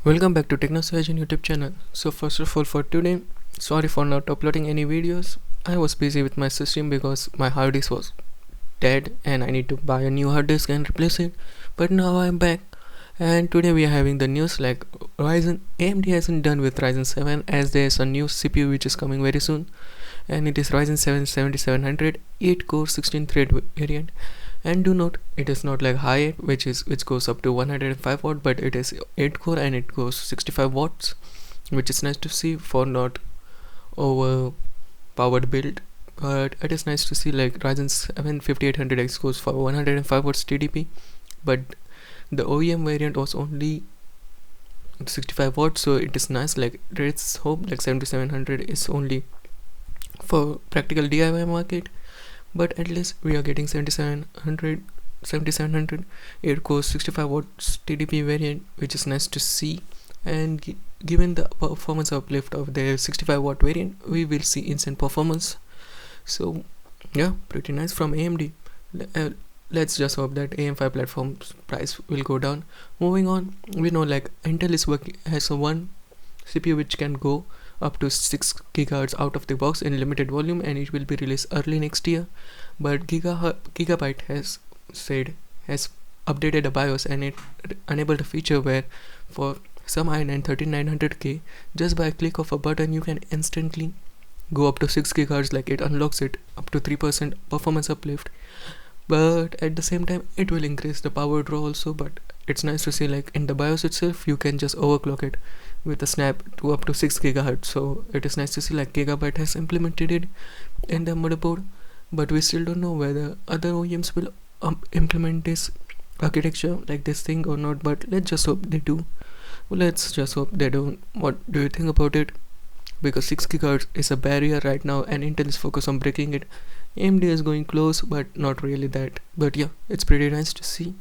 Welcome back to TechnoSurgeon YouTube channel. So first of all, for today, sorry for not uploading any videos. I was busy with my system because my hard disk was dead and I need to buy a new hard disk and replace it. But now I'm back, and today we are having the news like AMD hasn't done with Ryzen 7 as there's a new CPU which is coming very soon, and it is Ryzen 7 7700 8 core 16 thread variant. And do note, it is not like high end which goes up to 105 watt, but it is 8 core and it goes 65 watts, which is nice to see for not overpowered build. But it is nice to see like Ryzen 7 5800X goes for 105 watts TDP, but the OEM variant was only 65 watts, so it is nice. Like let's hope like 7700 is only for practical DIY market, but at least we are getting 7700 8 core 65 watts TDP variant, which is nice to see. And given the performance uplift of the 65 watt variant, we will see instant performance. So yeah, pretty nice from AMD. Let's just hope that AM5 platform's price will go down. Moving on, we know like Intel has a one CPU which can go up to 6 GHz out of the box in limited volume, and it will be released early next year. But Gigabyte has updated the BIOS, and it enabled a feature where for some i9 13900K, just by a click of a button you can instantly go up to 6 GHz. Like it unlocks it up to 3% performance uplift, but at the same time it will increase the power draw also. But it's nice to see like in the BIOS itself you can just overclock it with a snap to up to 6 GHz. So it is nice to see like Gigabyte has implemented it in the motherboard, but we still don't know whether other OEMs will implement this architecture like this thing or not. But let's just hope they do. Let's just hope they don't. What do you think about it? Because 6 GHz is a barrier right now and Intel is focused on breaking it. AMD is going close, but not really that. But yeah, it's pretty nice to see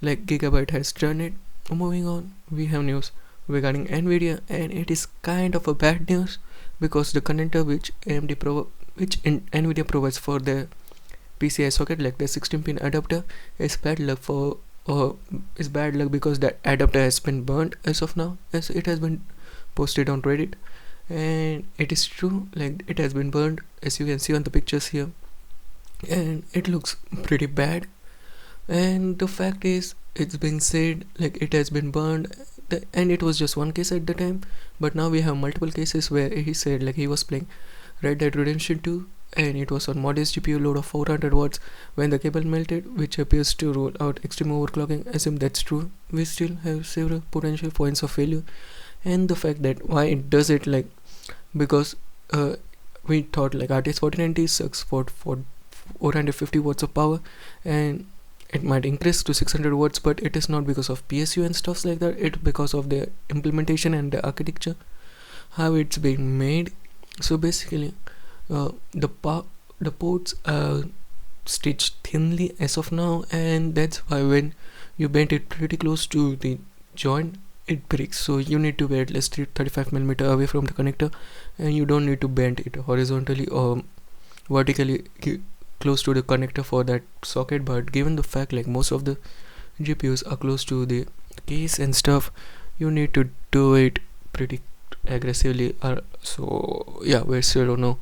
like Gigabyte has done it. Moving on, we have news regarding Nvidia, and it is kind of a bad news because the connector which Nvidia provides for the PCI socket, like the 16-pin adapter, is bad luck because that adapter has been burned as of now, as it has been posted on Reddit. And it is true, like it has been burned as you can see on the pictures here, and it looks pretty bad. And the fact is, it's been said like it has been burned, and it was just one case at the time, but now we have multiple cases where he said like he was playing Red Dead Redemption 2 and it was on modest GPU load of 400 watts when the cable melted, which appears to rule out extreme overclocking. Assume that's true, we still have several potential points of failure. And the fact that why it does it, like because we thought like RTX 4090 sucks for 450 watts of power, and it might increase to 600 watts, but it is not because of PSU and stuff like that. It's because of the implementation and the architecture, how it's being made. So basically the ports are stitched thinly as of now, and that's why when you bend it pretty close to the joint, it breaks. So you need to be at least 35mm away from the connector, and you don't need to bend it horizontally or vertically close to the connector for that socket. But given the fact like most of the GPUs are close to the case and stuff, you need to do it pretty aggressively, so yeah, we still don't know.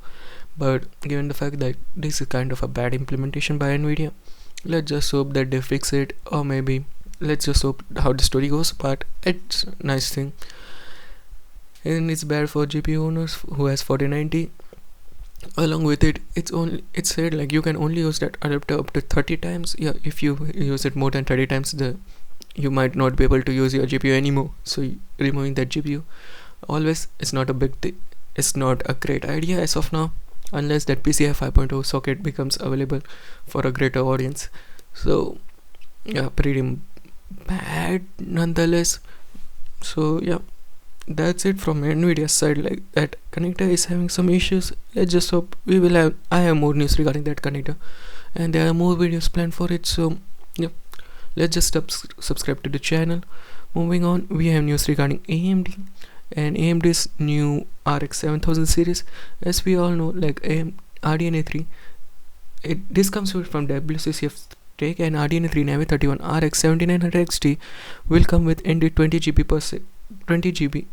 But given the fact that this is kind of a bad implementation by Nvidia, let's just hope that they fix it, or maybe let's just hope how the story goes. But it's a nice thing, and it's bad for GPU owners who has 4090. Along with it, it's said like you can only use that adapter up to 30 times. Yeah, if you use it more than 30 times, you might not be able to use your GPU anymore. So removing that GPU always is not a big thing. It's not a great idea as of now, unless that PCI 5.0 socket becomes available for a greater audience. So yeah, pretty bad nonetheless. So yeah, that's it from Nvidia's side. Like that connector is having some issues. Let's just hope I have more news regarding that connector, and there are more videos planned for it. So yeah, let's just subscribe to the channel. Moving on, we have news regarding AMD and AMD's new RX 7000 series. As we all know, like RDNA 3, this comes from WCCF Tech, and RDNA 3 Navi 31 RX 7900 XT will come with indeed 20 GB per 20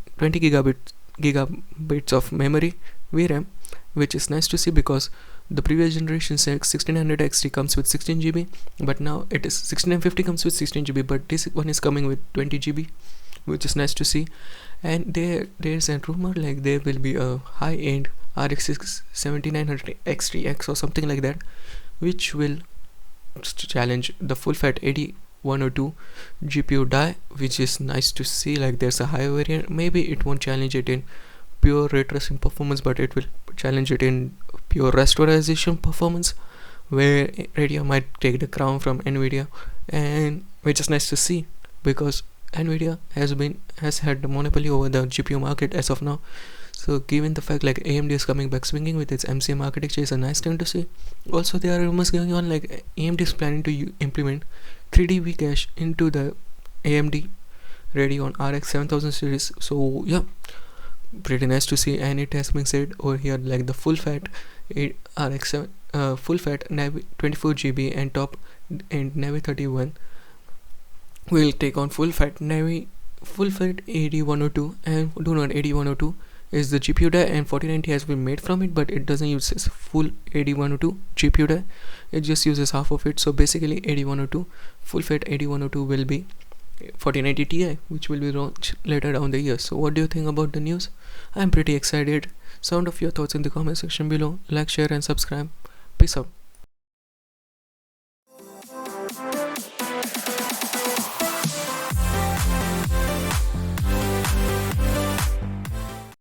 gigabits of memory VRAM, which is nice to see because the previous generation 1600 XT comes with 16 GB, but now it is 1650 comes with 16 GB, but this one is coming with 20 GB, which is nice to see. And there's a rumor like there will be a high-end RX 7900 XT or something like that, which will challenge the full-fat 8102 GPU die, which is nice to see. Like there's a high variant. Maybe it won't challenge it in pure ray tracing performance, but it will challenge it in pure rasterization performance, where Radeon might take the crown from Nvidia, and which is nice to see because Nvidia has had the monopoly over the GPU market as of now. So given the fact like AMD is coming back swinging with its MCM architecture is a nice thing to see. Also there are rumors going on like AMD is planning to implement 3D V-cache into the AMD Radeon RX 7000 series. So yeah, pretty nice to see. And it has been said over here like the full fat RX full fat Navi 24 GB and top and Navi 31 will take on full fat 8102. And do not 8102 is the GPU die, and 4090 has been made from it, but it doesn't use this full 8102 GPU die, it just uses half of it. So basically 8102 full fat 8102 will be 4090 Ti, which will be launched later down the year. So what do you think about the news? I'm pretty excited. Sound off your thoughts in the comment section below. Like, share and subscribe. Peace out.